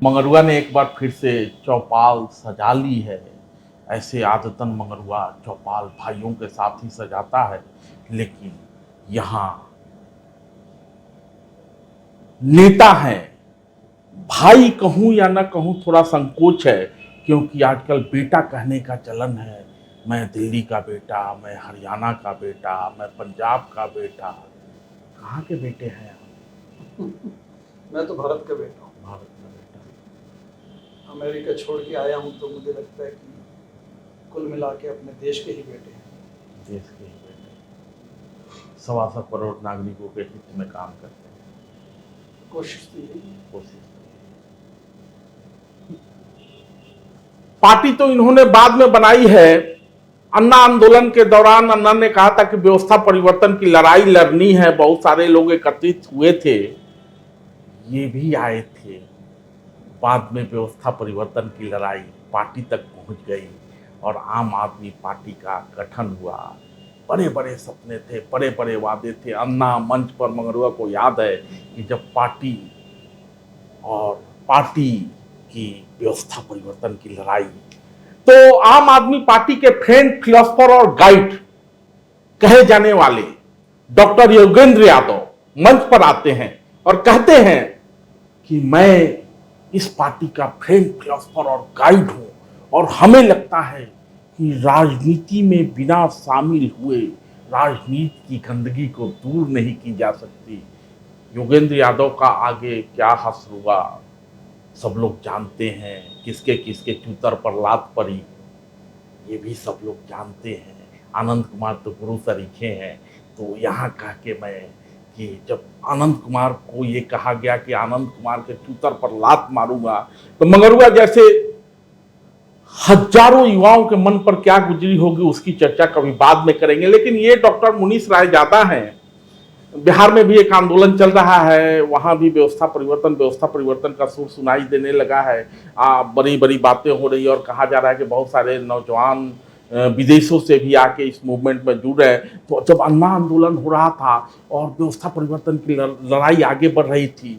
मंगरुआ ने एक बार फिर से चौपाल सजा ली है। ऐसे आदतन मंगरुआ चौपाल भाइयों के साथ ही सजाता है, लेकिन यहाँ नेता हैं, भाई कहूँ या ना कहूँ थोड़ा संकोच है, क्योंकि आजकल बेटा कहने का चलन है। मैं दिल्ली का बेटा, मैं हरियाणा का बेटा, मैं पंजाब का बेटा। कहाँ के बेटे हैं आप? मैं तो भारत का बेटा हूँ। भारत का बेटा। अमेरिका छोड़ के आया हूँ तो मुझे लगता है कि कुल मिला के अपने देश के ही बेटे हैं। देश के ही बेटे। 125 करोड़ नागरिकों के हित में काम करते हैं। कोशिश तो यही है। कोशिश पार्टी तो इन्होंने बाद में बनाई है। अन्ना आंदोलन के दौरान अन्ना ने कहा था कि व्यवस्था परिवर्तन की लड़ाई लड़नी है। बहुत सारे लोग एकत्रित हुए थे, ये भी आए थे। बाद में व्यवस्था परिवर्तन की लड़ाई पार्टी तक पहुंच गई और आम आदमी पार्टी का गठन हुआ। बड़े बड़े सपने थे, बड़े बड़े वादे थे। अन्ना मंच पर मंगरुआ को याद है कि जब पार्टी की व्यवस्था परिवर्तन की लड़ाई, तो आम आदमी पार्टी के फ्रेंड, फिलोसफर और गाइड कहे जाने वाले डॉक्टर योगेंद्र यादव मंच पर आते हैं और कहते हैं कि मैं इस पार्टी का फ्रेंड, फिलोसफर और गाइड हूं और हमें लगता है कि राजनीति में बिना शामिल हुए राजनीति की गंदगी को दूर नहीं की जा सकती। योगेंद्र यादव का आगे क्या हश्र हुआ सब लोग जानते हैं। किसके किसके चूतर पर लात पड़ी ये भी सब लोग जानते हैं। आनंद कुमार तो गुरु सरीखे हैं। तो यहाँ कह के मैं कि जब आनंद कुमार को ये कहा गया कि आनंद कुमार के चूतर पर लात मारूंगा, तो मंगरुआ जैसे हजारों युवाओं के मन पर क्या गुजरी होगी उसकी चर्चा कभी बाद में करेंगे। लेकिन ये डॉक्टर मुनीश राय ज्यादा हैं। बिहार में भी एक आंदोलन चल रहा है, वहां भी व्यवस्था परिवर्तन का सुर सुनाई देने लगा है। बड़ी बड़ी बातें हो रही है और कहा जा रहा है कि बहुत सारे नौजवान विदेशों से भी आके इस मूवमेंट में जुड़ रहे हैं। तो जब अन्ना आंदोलन हो रहा था और व्यवस्था परिवर्तन की लड़ाई आगे बढ़ रही थी,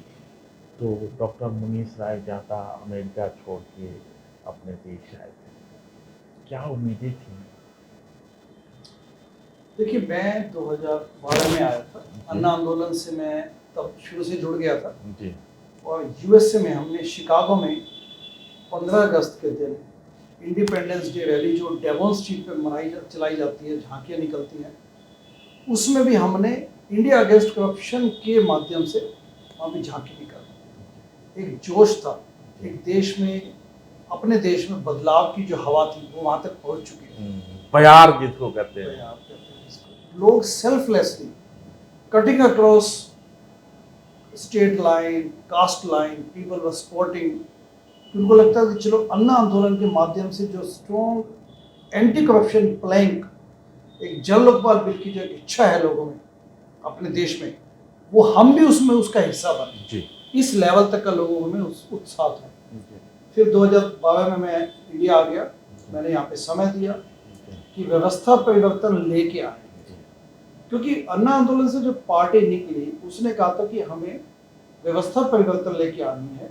तो डॉक्टर मुनीश राय ज्यादा अमेरिका छोड़ के अपने देश आए थे। क्या उम्मीदें थी? देखिए, मैं 2012 में आया था। अन्ना आंदोलन से मैं तब शुरू से जुड़ गया था जी। और यूएसए में हमने शिकागो में 15 अगस्त के दिन इंडिपेंडेंस डे रैली जो डेवॉन स्ट्रीट पे चलाई जाती है, झांकियाँ निकलती हैं, उसमें भी हमने इंडिया अगेंस्ट करप्शन के माध्यम से वहाँ भी झांकी निकाली। एक जोश था, एक देश में, अपने देश में बदलाव की जो हवा थी वो वहाँ तक पहुँच चुकी है। प्यार जिसको कहते हैं, लोग selflessly cutting across state line, caste line, people were supporting. उनको लगता है कि चलो अन्ना आंदोलन के माध्यम से जो स्ट्रॉन्ग एंटी करप्शन प्लैंक, एक जन लोकपाल बिल की जो एक इच्छा है लोगों में अपने देश में, वो हम भी उसमें उसका हिस्सा बने। इस लेवल तक का लोगों में उत्साह था। फिर 2012 में मैं इंडिया आ गया। मैंने यहाँ पे समय दिया कि व्यवस्था परिवर्तन लेके आए, क्योंकि अन्ना आंदोलन से जो पार्टी निकली उसने कहा था कि हमें व्यवस्था परिवर्तन लेके आनी है,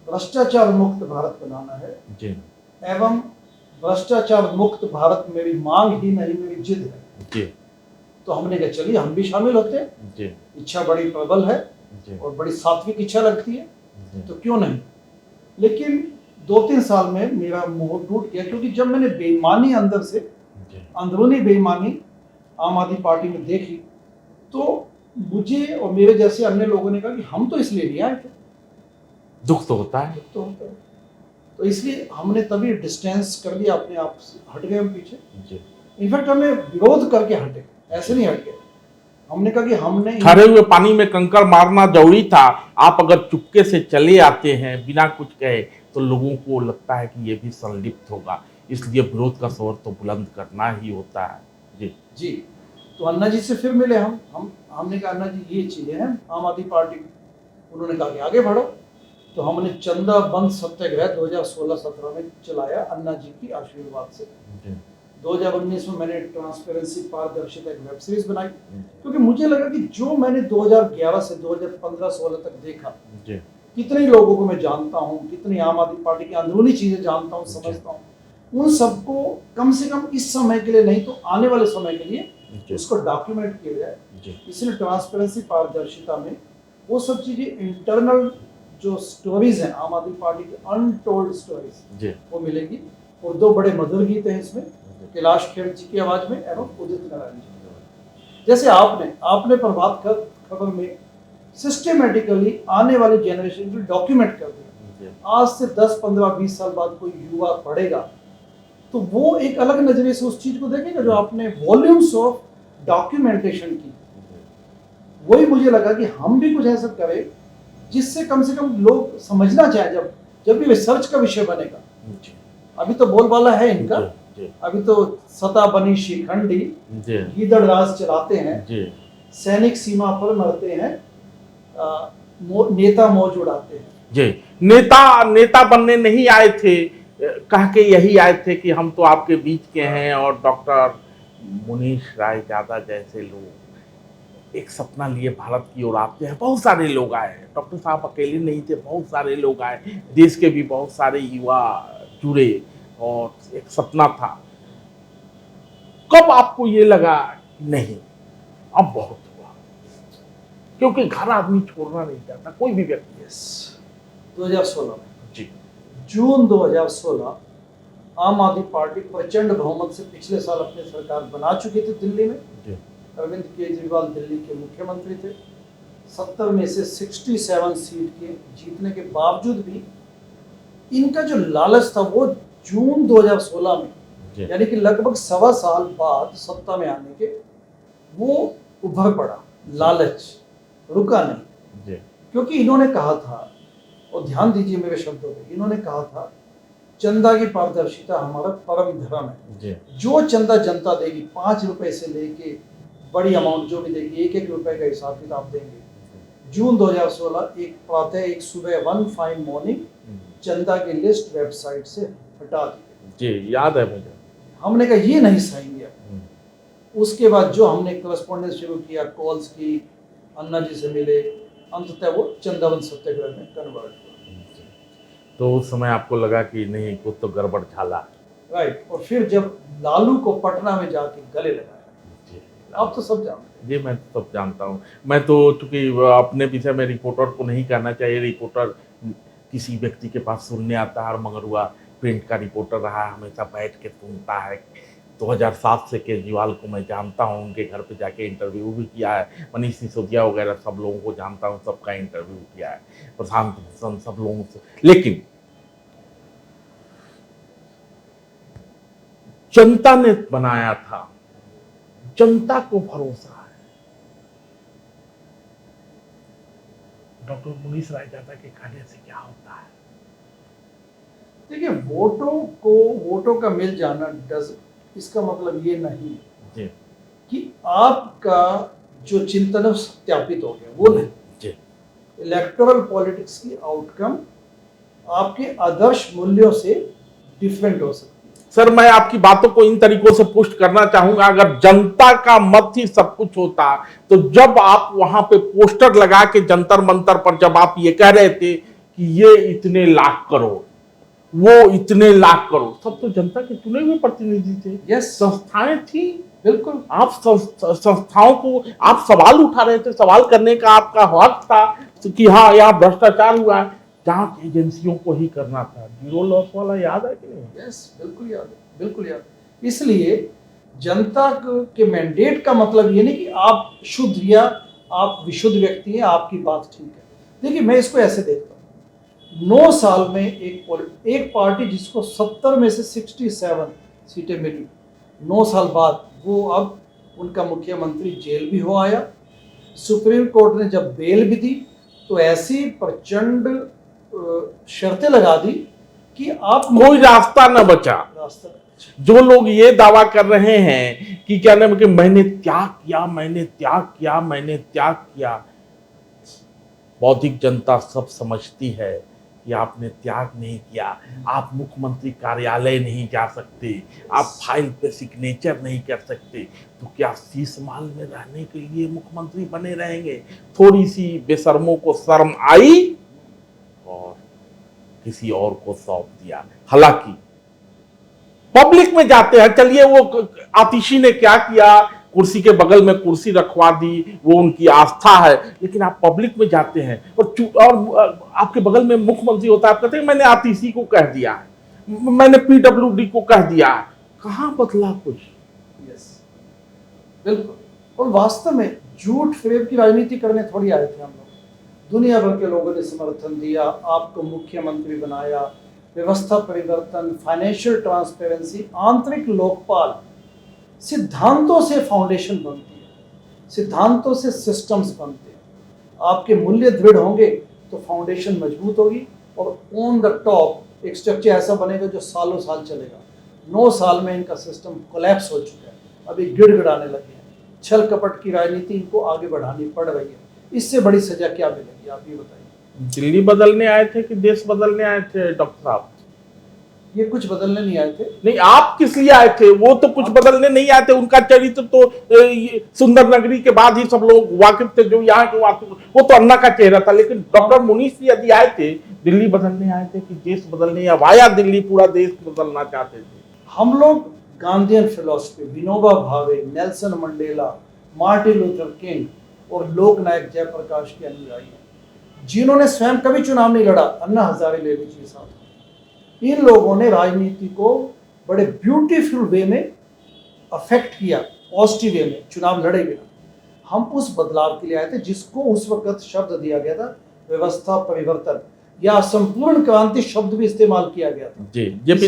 भ्रष्टाचार मुक्त भारत बनाना है जी। एवं भ्रष्टाचार मुक्त भारत मेरी मांग ही नहीं, मेरी जिद है जी। तो हमने कहा चलिए हम भी शामिल होते हैं जी। इच्छा बड़ी प्रबल है जी। और बड़ी सात्विक इच्छा लगती है जी। तो क्यों नहीं। लेकिन 2-3 साल में मेरा मोह टूट गया, क्योंकि जब मैंने बेईमानी अंदर से, अंदरूनी बेईमानी आम आदमी पार्टी में देखी, तो मुझे और मेरे जैसे अन्य लोगों ने कहा कि हम तो इसलिए नहीं आए थे। दुख तो होता है, तो इसलिए हमने तभी डिस्टेंस कर लिया अपने आप से, हट गए हम पीछे। इनफैक्ट हमने विरोध करके हटे, ऐसे नहीं हट गए। हमने कहा कि हमने ठहरे हुए पानी में कंकर मारना जरूरी था। आप अगर चुपके से चले आते हैं बिना कुछ कहे तो लोगों को लगता है कि ये भी संलिप्त होगा, इसलिए विरोध का स्वर तो बुलंद करना ही होता है जी। तो अन्ना जी से फिर मिले हमने कहा अन्ना जी ये चीजें हैं आम आदमी पार्टी की। उन्होंने कहा कि आगे बढ़ो। तो हमने चंदा बंद सत्याग्रह 2016-17 में चलाया अन्ना जी की आशीर्वाद से। 2019 में मैंने ट्रांसपेरेंसी, पारदर्शिता एक वेब सीरीज बनाई, क्योंकि मुझे लगा कि जो मैंने 2011 से 2015-16 तक देखा कितने लोगों को मैं जानता हूँ, कितनी आम आदमी पार्टी की अंदरूनी चीजें जानता हूँ, समझता हूँ, उन सबको कम से कम इस समय के लिए नहीं तो आने वाले समय के लिए जी। उसको डॉक्यूमेंट किया जाए। जी। इसलिए ट्रांसपेरेंसी, पारदर्शिता में वो सब चीजें इंटरनल जो स्टोरीज हैं आम आदमी पार्टी की, अनटोल्ड स्टोरीज, जी। वो मिलेगी। और दो बड़े मधुर गीत हैं इसमें, कैलाश खेर जी की आवाज में एवं उदित नारायण जी की आवाज में। जैसे आपने प्रभात खबर में सिस्टमेटिकली आने वाली जनरेशन को डॉक्यूमेंट कर दिया। आज से 10, 15, 20 साल बाद कोई युवा पढ़ेगा तो वो एक अलग नजरिए से उस चीज को देखेगा जो आपने वॉल्यूम्स ऑफ डॉक्यूमेंटेशन की। वही मुझे लगा कि हम भी कुछ ऐसा करें जिससे कम से कम लोग समझना चाहे, जब भी रिसर्च का विषय बनेगा। अभी तो बोलबाला है इनका, अभी तो सता बनी शिखंडी, गीदड़ राज चलाते हैं, सैनिक सीमा पर मरते हैं, नेता मौज उड़ाते हैं। जी, नेता बनने नहीं आए थे, कह के यही आए थे कि हम तो आपके बीच के हैं। और डॉक्टर मुनीश राय यादव जैसे लोग एक सपना लिए भारत की ओर आते हैं। बहुत सारे लोग आए, डॉक्टर साहब अकेले नहीं थे, बहुत सारे लोग आए, देश के भी बहुत सारे युवा जुड़े और एक सपना था। कब आपको ये लगा नहीं अब बहुत हुआ? क्योंकि घर आदमी छोड़ना नहीं चाहता कोई भी व्यक्ति। 2016 में जी, जून 2016 आम आदमी पार्टी प्रचंड बहुमत से पिछले साल अपनी सरकार बना चुकी थी दिल्ली में। जी। अरविंद केजरीवाल दिल्ली के मुख्यमंत्री थे। 70 में से 67 सीट के जीतने के बावजूद भी इनका जो लालच था वो जून 2016 में, यानी कि लगभग 1.25 साल बाद सत्ता में आने के, वो उभर पड़ा। लालच रुका नहीं, क्योंकि इन्होंने कहा था, और ध्यान दीजिए मेरे शब्दों पे, इन्होंने कहा था चंदा की पारदर्शिता हमारा परम धर्म है। जो चंदा जनता देगी, 5 रुपए से लेके बड़ी अमाउंट जो भी देगी, 1-1 रुपए का हिसाब किताब देंगे। जून 2016 एक प्रातः, एक सुबह, वन फाइन मॉर्निंग, चंदा की लिस्ट वेबसाइट से हटा दी। जी, याद है मुझे। हमने कहा ये नहीं सहेंगे। उसके बाद जो हमने करस्पॉन्डेंस शुरू किया, कॉल्स की, अन्ना जी से मिले, अंततः वो चंदावन सत्याग्रह में कन्वर्ट हुआ। तो उस समय आपको लगा कि नहीं, कुछ तो गड़बड़ झाला। राइट। और फिर जब लालू को पटना में जाके गले लगाया, आप तो सब जानते हैं। जी, मैं तो सब जानता हूँ। मैं तो चूंकि अपने विषय में रिपोर्टर को नहीं कहना चाहिए, रिपोर्टर किसी व्यक्ति के पास सुनने आता है, और मंगरुआ प्रिंट का रिपोर्टर रहा, हमेशा बैठ के सुनता है। 2007 से केजरीवाल को मैं जानता हूँ, उनके घर पे जाके इंटरव्यू भी किया है, मनीष सिसोदिया वगैरह सब लोगों को जानता हूँ, सबका इंटरव्यू किया है, प्रशांत भूषण, सब लोगों से। लेकिन जनता ने बनाया था, जनता को भरोसा है। डॉक्टर मुनीश राय यादव के कहने से क्या होता है? देखिए, वोटों का मिल जाना इसका मतलब ये नहीं जी, कि आपका जो चिंतन है सत्यापित हो गया, वो नहीं। जी। इलेक्टोरल पॉलिटिक्स की आउटकम आपके आदर्श मूल्यों से डिफरेंट हो सकती है। सर, मैं आपकी बातों को इन तरीकों से पुष्ट करना चाहूंगा। अगर जनता का मत ही सब कुछ होता तो जब आप वहां पे पोस्टर लगा के जंतर मंतर पर जब आप ये कह रहे थे कि ये इतने लाख करोड़, वो इतने लाख करोड़, सब तो जनता के चुने हुए प्रतिनिधि थे। यस, संस्थाएं थी। बिल्कुल। आप संस्थाओं को आप सवाल उठा रहे थे, सवाल करने का आपका हक था कि हाँ यहाँ भ्रष्टाचार हुआ है। जांच एजेंसियों को ही करना था। जीरो लॉस वाला याद है कि नहीं? यस, बिल्कुल याद है, बिल्कुल याद है। इसलिए जनता के मैंडेट का मतलब ये नहीं कि आप शुद्ध या आप विशुद्ध व्यक्ति हैं, आपकी बात ठीक है। देखिए, मैं इसको ऐसे देखता हूँ, 9 साल में एक पार्टी जिसको 70 में से 67 सीटें मिली, 9 साल बाद वो अब उनका मुख्यमंत्री जेल भी हो आया। सुप्रीम कोर्ट ने जब बेल भी दी तो ऐसी प्रचंड शर्तें लगा दी कि आप कोई रास्ता न बचा। जो लोग ये दावा कर रहे हैं कि क्या नाम, कि मैंने त्याग किया, मैंने त्याग किया, मैंने त्याग किया, बौद्धिक जनता सब समझती है कि आपने त्याग नहीं किया। आप मुख्यमंत्री कार्यालय नहीं जा सकते, आप फाइल पे सिग्नेचर नहीं कर सकते, तो क्या शीश महल में रहने के लिए मुख्यमंत्री बने रहेंगे? थोड़ी सी बेशर्मों को शर्म आई किसी और को सौंप दिया। हालांकि पब्लिक में जाते हैं, चलिए वो आतिशी ने क्या किया, कुर्सी के बगल में कुर्सी रखवा दी, वो उनकी आस्था है, लेकिन आप पब्लिक में जाते हैं और आपके बगल में मुख्यमंत्री होता है, आप कहते हैं मैंने आतिशी को कह दिया है, मैंने पीडब्ल्यूडी को कह दिया है। कहाँ बदला कुछ? यस, बिल्कुल। और वास्तव में झूठ फेब की राजनीति करने थोड़ी आए थे हम लोग। दुनिया भर के लोगों ने समर्थन दिया, आपको मुख्यमंत्री बनाया, व्यवस्था परिवर्तन, फाइनेंशियल ट्रांसपेरेंसी, आंतरिक लोकपाल। सिद्धांतों से फाउंडेशन बनती है, सिद्धांतों से सिस्टम्स बनते हैं। आपके मूल्य दृढ़ होंगे तो फाउंडेशन मजबूत होगी और ऑन द टॉप एक स्ट्रक्चर ऐसा बनेगा जो सालों साल चलेगा। 9 साल में इनका सिस्टम कोलैप्स हो चुका है, अभी गिड़गिड़ाने लगे हैं। छल कपट की राजनीति इनको आगे बढ़ानी पड़ रही है। इससे बड़ी सजा क्या मिलेगी, आप ये बताइए। दिल्ली बदलने आए थे कि देश बदलने आए थे डॉक्टर साहब? ये कुछ बदलने नहीं आए थे। नहीं, आप किस लिए आए थे? वो तो कुछ बदलने नहीं आए थे, उनका चरित्र तो सुंदर नगरी के बाद ही सब लोग वाकिफ थे, जो यहाँ के वाकिफ, वो तो अन्ना का चेहरा था। लेकिन डॉक्टर मुनीष जी यदि आए थे, दिल्ली बदलने आए थे कि देश बदलने, या वाया दिल्ली पूरा देश बदलना चाहते थे? हम लोग Gandhian philosophy, Vinoba Bhave, Nelson Mandela, Martin Luther king और लोकनायक जयप्रकाश के अनुयायी हैं, जिन्होंने स्वयं कभी चुनाव नहीं लड़ा। अन्ना हजारे ले लीजिए साथ। इन लोगों ने राजनीति को बड़े ब्यूटीफुल वे में अफेक्ट किया, पॉजिटिव वे में, चुनाव लड़े बिना। हम उस बदलाव के लिए आए थे जिसको उस वक्त शब्द दिया गया था व्यवस्था परिवर्तन, या संपूर्ण क्रांति शब्द भी इस्तेमाल किया गया था। जी, जेपी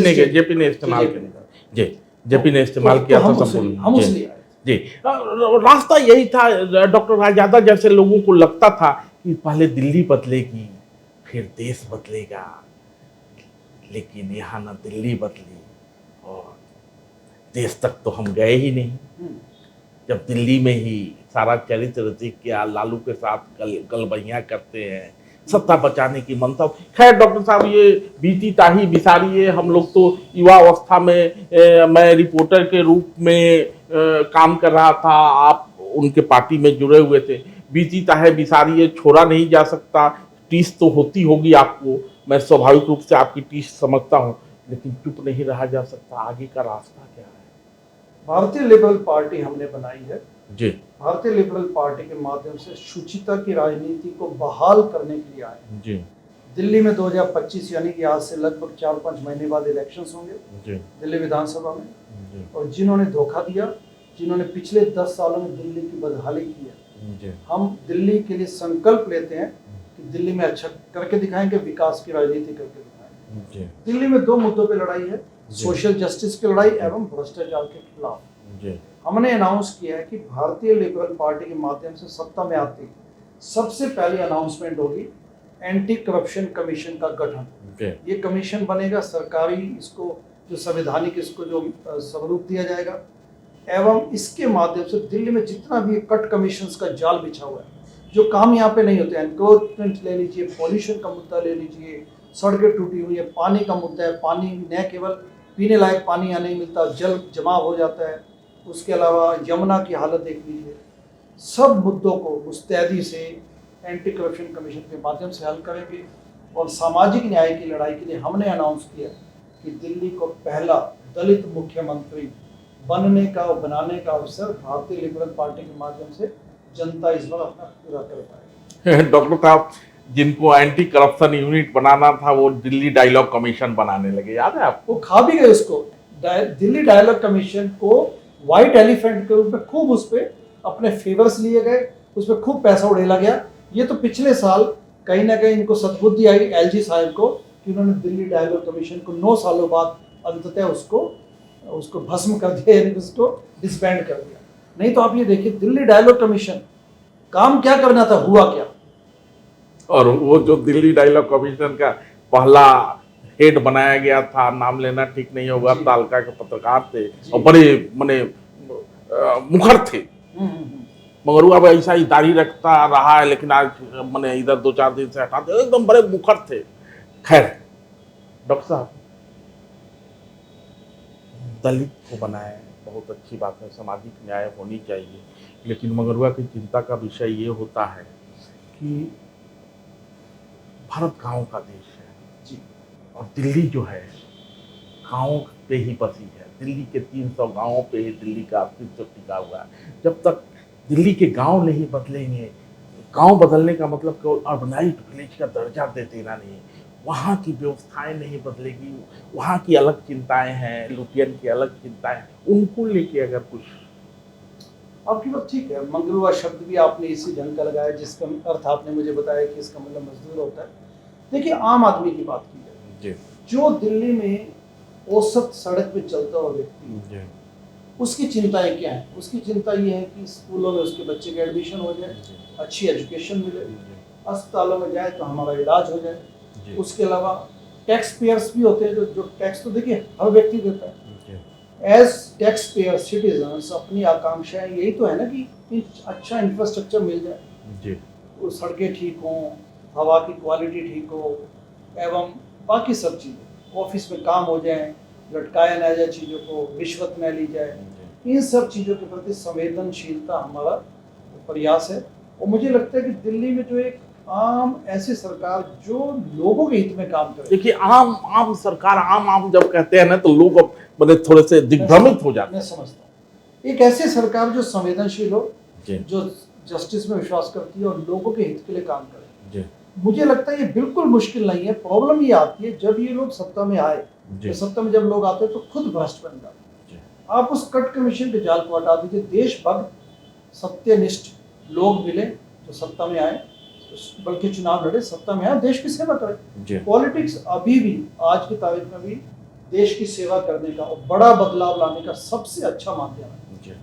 ने इस्तेमाल किया। जी, जेपी ने इस्तेमाल किया था संपूर्ण। हम उसलिए आए जी, रास्ता यही था। डॉक्टर राजयादव जैसे लोगों को लगता था कि पहले दिल्ली बदलेगी फिर देश बदलेगा, लेकिन यहाँ ना दिल्ली बदली और देश तक तो हम गए ही नहीं। थे। जब दिल्ली में ही सारा चरित्र देख के लालू के साथ गलबैया करते हैं, सत्ता बचाने की मनसा। खैर डॉक्टर साहब, ये बीती ताही बिसारिए, हम लोग तो युवा अवस्था में मैं रिपोर्टर के रूप में काम कर रहा था, आप उनके पार्टी में जुड़े हुए थे। बीती ताहे बिसारिए, छोड़ा नहीं जा सकता। टीस तो होती होगी आपको, मैं स्वाभाविक रूप से आपकी टीस समझता हूँ, लेकिन चुप नहीं रहा जा सकता। आगे का रास्ता क्या है? भारतीय लिबरल पार्टी हमने बनाई है। जी, भारतीय लिबरल पार्टी के माध्यम से शुचिता की राजनीति को बहाल करने के लिए आए। जी, दिल्ली में 2025 यानी कि आज से लगभग 4-5 महीने बाद इलेक्शंस होंगे जी, दिल्ली विधानसभा में। जी, और जिन्होंने धोखा दिया, जिन्होंने पिछले 10 सालों में दिल्ली की बदहाली की है, जी, हम दिल्ली के लिए संकल्प लेते हैं कि दिल्ली में अच्छा करके दिखाएंगे, विकास की राजनीति करके दिखाएंगे। जी, दिल्ली में 2 मुद्दों पे लड़ाई है, सोशल जस्टिस की लड़ाई एवं भ्रष्टाचार के खिलाफ। जी, हमने अनाउंस किया है कि भारतीय लिबरल पार्टी के माध्यम से सत्ता में आती है, सबसे पहली अनाउंसमेंट होगी एंटी करप्शन कमीशन का गठन। जी, ये कमीशन बनेगा, सरकारी इसको जो संवैधानिक इसको जो स्वरूप दिया जाएगा, एवं इसके माध्यम से दिल्ली में जितना भी कट कमीशंस का जाल बिछा हुआ है, जो काम यहाँ पे नहीं होते, एनक्रोचमेंट ले लीजिए, पॉल्यूशन का मुद्दा ले लीजिए, सड़कें टूटी हुई है, पानी का मुद्दा है, पानी न केवल पीने लायक पानी यहाँ नहीं मिलता, जल जमा हो जाता है, उसके अलावा यमुना की हालत देख लीजिए। सब मुद्दों को मुस्तैदी से एंटी करप्शन कमीशन के माध्यम से हल करेंगे। और सामाजिक न्याय की लड़ाई के लिए हमने अनाउंस किया कि दिल्ली को पहला दलित मुख्यमंत्री बनने का और बनाने का अवसर भारतीय लिबरल पार्टी के माध्यम से जनता इस बार अपना पूरा कर पाएगी। डॉक्टर साहब, जिनको एंटी करप्शन यूनिट बनाना था वो दिल्ली डायलॉग कमीशन बनाने लगे, याद है आपको? वो खा भी गए उसको। दिल्ली डायलॉग कमीशन को व्हाइट एलिफेंट के रूप में खूब उस पर अपने फेवर्स लिए गए, उस पर खूब पैसा उड़ेला गया। ये तो पिछले साल कहीं ना कहीं इनको सद्बुद्धि आई एलजी साहब को कि उन्होंने दिल्ली डायलॉग कमीशन को 9 सालों बाद अंततः उसको भस्म कर दिया, यानी उसको डिसबैंड कर दिया। नहीं तो आप ये देखिए, दिल्ली डायलॉग कमीशन काम क्या करना था, हुआ क्या। और वो जो दिल्ली डायलॉग कमीशन का पहला हेड बनाया गया था, नाम लेना ठीक नहीं होगा, तालका के पत्रकार थे और बड़े मने मुखर थे, मगर वो अब ऐसा ही दाढ़ी रखता रहा है, लेकिन आज मैंने इधर 2-4 दिन से हटा दिया, एकदम बड़े मुखर थे। खैर डॉक्टर साहब, दलित को बनाए, बहुत अच्छी बात है, सामाजिक न्याय होनी चाहिए, लेकिन मगरुआ की चिंता का विषय ये होता है कि भारत गांव का देश है जी, और दिल्ली जो है गाँव पे ही बसी है। दिल्ली के 300 गाँवों पे ही दिल्ली का अस्तित्व टिका हुआ है। जब तक दिल्ली के गांव नहीं बदलेंगे, गांव बदलने का मतलब केवल अर्बनाइज्ड विलेज का दर्जा दे देना नहीं, वहाँ की व्यवस्थाएं नहीं बदलेगी, वहाँ की अलग चिंताएं हैं, लुटियन की अलग चिंताएं हैं, उनको लेके अगर कुछ। आपकी बात ठीक है, मंगलुआ शब्द भी आपने इसी ढंग का लगाया जिसका अर्थ आपने मुझे बताया कि इसका मतलब मजदूर होता है। देखिए, आम आदमी की बात की जाए, जी जो दिल्ली में औसत सड़क पे चलता हुआ व्यक्ति, जी उसकी चिंताएं क्या हैं? उसकी चिंता ये है कि स्कूलों में उसके बच्चे का एडमिशन हो जाए, जी अच्छी एजुकेशन मिले, जी अस्पतालों में जाए तो हमारा इलाज हो जाए। जी उसके अलावा टैक्स पेयर्स भी होते हैं, जो टैक्स तो देखिए हर व्यक्ति देता है। जी एज टैक्स पेयर सिटीजन्स अपनी आकांक्षाएं यही तो है ना कि अच्छा इंफ्रास्ट्रक्चर मिल जाए, जी वो सड़कें ठीक हों, हवा की क्वालिटी ठीक हो, एवं बाकी सब चीज़ें, ऑफिस में काम हो जाए, लटकाया ना जाए चीज़ों को, रिश्वत न ली जाए। इन सब चीज़ों के प्रति संवेदनशीलता हमारा प्रयास है। और मुझे लगता है कि दिल्ली में जो एक आम ऐसी सरकार जो लोगों के हित में काम करे। देखिए, आम आम सरकार, आम जब कहते हैं ना तो लोग अब बड़े थोड़े से दिग्भ्रमित हो जाते मैं समझता हूँ एक ऐसी सरकार जो संवेदनशील हो, जी जो जस्टिस में विश्वास करती है और लोगों के हित के लिए काम करे। जी मुझे लगता है ये बिल्कुल मुश्किल नहीं है। प्रॉब्लम ये आती है जब ये लोग सत्ता में आए, जी तो सत्ता में जब लोग आते हैं तो खुद भ्रष्ट बन जाते हैं। जी आप उस कट कमीशन के जाल को हटा दीजिए, देशभक्त सत्यनिष्ठ लोग मिले जो सत्ता में आए, बल्कि चुनाव लड़े, सत्ता में आए, देश की सेवा करें। जी पॉलिटिक्स अभी भी, आज की तारीख में भी देश की सेवा करने का और बड़ा बदलाव लाने का सबसे अच्छा माध्यम है। जी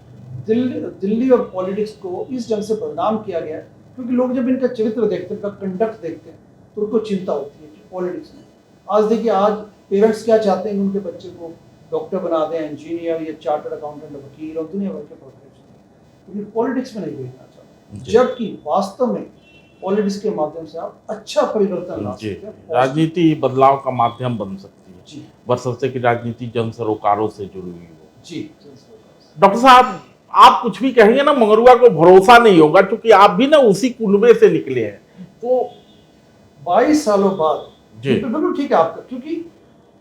दिल्ली और पॉलिटिक्स को इस ढंग से बदनाम किया गया है क्योंकि लोग जब इनका चरित्र देखते हैं, इनका कंडक्ट देखते हैं, तो उनको चिंता होती है कि पॉलिटिक्स में आज देखिए, आज पेरेंट्स क्या चाहते हैं कि उनके बच्चे को डॉक्टर बना दें, इंजीनियर या चार्टर्ड अकाउंटेंट, वकील और दुनिया भर के प्रोफेशन, लेकिन पॉलिटिक्स में नहीं भेजना चाहते। जबकि वास्तव में पॉलिटिक्स के माध्यम से आप अच्छा परिवर्तन ला जी सकते हैं। राजनीति बदलाव का माध्यम बन सकती है, जी बशर्ते कि राजनीति जन सरोकारों से जुड़ी हुई हो। जी डॉक्टर साहब, आप कुछ भी कहेंगे ना, मंगरुआ को भरोसा नहीं होगा, क्योंकि आप भी ना उसी कुनबे से निकले हैं। तो 22 सालों बाद जी बिल्कुल ठीक है आपका, क्योंकि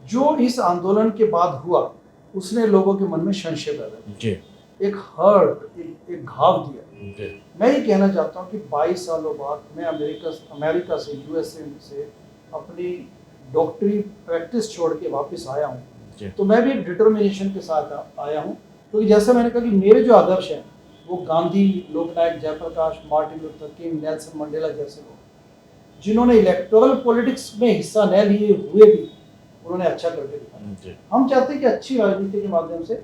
जो इस आंदोलन के बाद हुआ उसने लोगों के मन में संशय पैदा किया, जी एक हर्ट, एक घाव दिया। जी मैं ये कहना चाहता हूँ कि 22 सालों बाद मैं अमेरिका से, यूएसए से अपनी डॉक्टरी प्रैक्टिस छोड़ के वापस आया हूँ, जी तो मैं भी एक डिटर्मिनेशन के साथ आया हूँ। क्योंकि जैसा मैंने कहा कि मेरे जो आदर्श हैं वो Gandhi, Loknayak Jayaprakash, Martin Luther King, Nelson Mandela जैसे लोग, जिन्होंने इलेक्टोरल पॉलिटिक्स में हिस्सा न लिए हुए भी उन्होंने अच्छा करके दिखाया। जी हम चाहते हैं कि अच्छी राजनीति के माध्यम से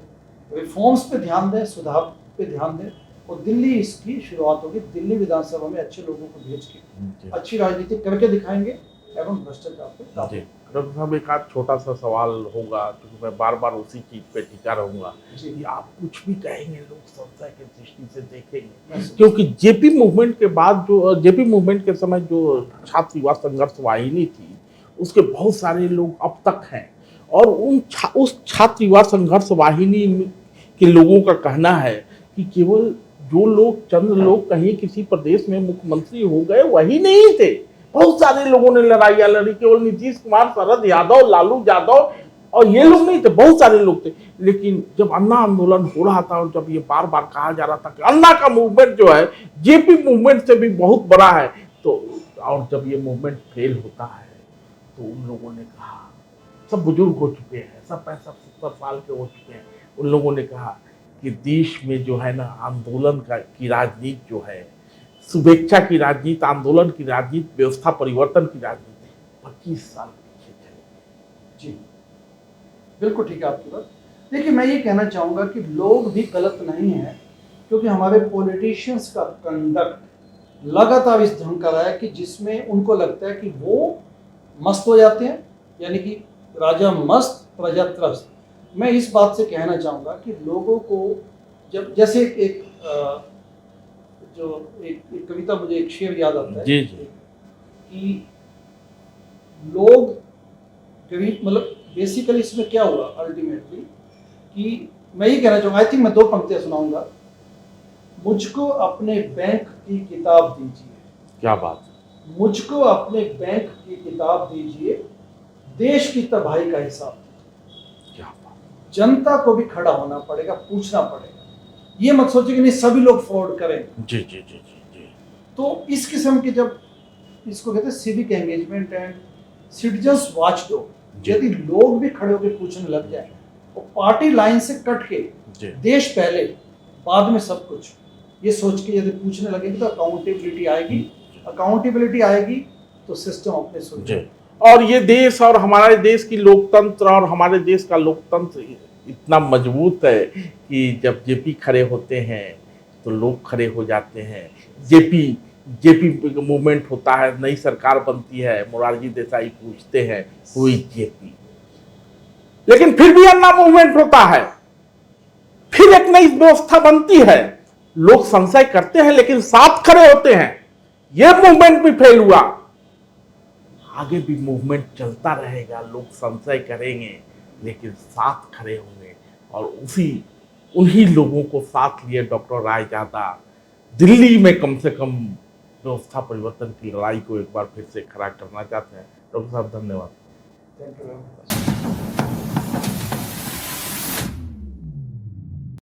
रिफॉर्म्स पे ध्यान दें, सुधार पे ध्यान दें, और दिल्ली इसकी शुरुआत होगी। दिल्ली विधानसभा में अच्छे लोगों को भेज के अच्छी राजनीति करके दिखाएंगे एवं भ्रष्टाचार पे काबू। जी डॉक्टर साहब, एक आध छोटा सा सवाल होगा, क्योंकि मैं बार बार उसी चीज पे टिका रहूंगा जी। कि आप कुछ भी कहेंगे लोग संशय की दृष्टि से देखेंगे, मैं समझ- क्योंकि जेपी मूवमेंट के बाद, जो जेपी मूवमेंट के समय जो छात्र युवा संघर्ष वाहिनी थी, उसके बहुत सारे लोग अब तक हैं, और उस छात्र युवा संघर्ष वाहिनी के लोगों का कहना है कि केवल जो लोग, चंद लोग कहीं किसी प्रदेश में मुख्यमंत्री हो गए वही नहीं थे, बहुत सारे लोगों ने लड़ाइयाँ लड़ी। केवल नीतीश कुमार, शरद यादव, लालू यादव और ये लोग नहीं थे, बहुत सारे लोग थे। लेकिन जब अन्ना आंदोलन हो रहा था और जब ये बार बार कहा जा रहा था कि अन्ना का मूवमेंट जो है जेपी मूवमेंट से भी बहुत बड़ा है, तो और जब ये मूवमेंट फेल होता है तो उन लोगों ने कहा, सब बुजुर्ग हो चुके हैं, सब 65-70 साल के हो चुके हैं, उन लोगों ने कहा कि देश में जो है ना आंदोलन की राजनीति जो है, शुभेच्छा की राजनीति, आंदोलन की राजनीति, व्यवस्था परिवर्तन की राजनीति 25 साल पीछे चले। जी बिल्कुल ठीक है आपकी बात। देखिए, मैं ये कहना चाहूँगा कि लोग भी गलत नहीं हैं, क्योंकि हमारे पॉलिटिशियंस का कंडक्ट लगातार इस ढंग का रहा है कि जिसमें उनको लगता है कि वो मस्त हो जाते हैं, यानी कि राजा मस्त प्रजा त्रस्त। मैं इस बात से कहना चाहूँगा कि लोगों को जब, जैसे एक कविता, मुझे एक शेर याद आता है जी जी कि लोग गरीब, मतलब बेसिकली इसमें क्या हुआ अल्टीमेटली, कि मैं ये कहना चाहूँगा, आई थिंक मैं 2 पंक्तियाँ सुनाऊंगा। मुझको अपने बैंक की किताब दीजिए, क्या बात है। मुझको अपने बैंक की किताब दीजिए, देश की तबाही का हिसाब। क्या बात। जनता को भी खड़ा होना पड़ेगा, पूछना पड़ेगा। ये मत सोचिए कि नहीं सभी लोग फ्रॉड करेंगे। जी जी जी जी जी। तो इस किस्म के जब इसको कहते हैं civic engagement and citizens watchdog, जी। यदि लोग भी खड़े होकर पूछने लग जाए और पार्टी लाइन से कट के जी। देश पहले बाद में सब कुछ, ये सोच के यदि पूछने लगेंगे तो अकाउंटेबिलिटी आएगी। अकाउंटेबिलिटी आएगी तो सिस्टम अपने सुन जी। और ये देश और हमारे देश की लोकतंत्र और हमारे देश का लोकतंत्र इतना मजबूत है कि जब जेपी खड़े होते हैं तो लोग खड़े हो जाते हैं। जेपी जेपी मूवमेंट होता है, नई सरकार बनती है, मोरारजी देसाई पूछते हैं हुई जेपी, लेकिन फिर भी अन्ना मूवमेंट होता है, फिर एक नई व्यवस्था बनती है, लोग संशय करते हैं लेकिन साथ खड़े होते हैं। यह मूवमेंट भी फेल हुआ, आगे भी मूवमेंट चलता रहेगा, लोग संशय करेंगे लेकिन साथ खड़े होंगे। और उन्हीं लोगों को साथ लिए डॉक्टर रायजादा दिल्ली में कम से कम व्यवस्था परिवर्तन की लड़ाई को एक बार फिर से खड़ा करना चाहते हैं। डॉक्टर साहब धन्यवाद। Thank you very much.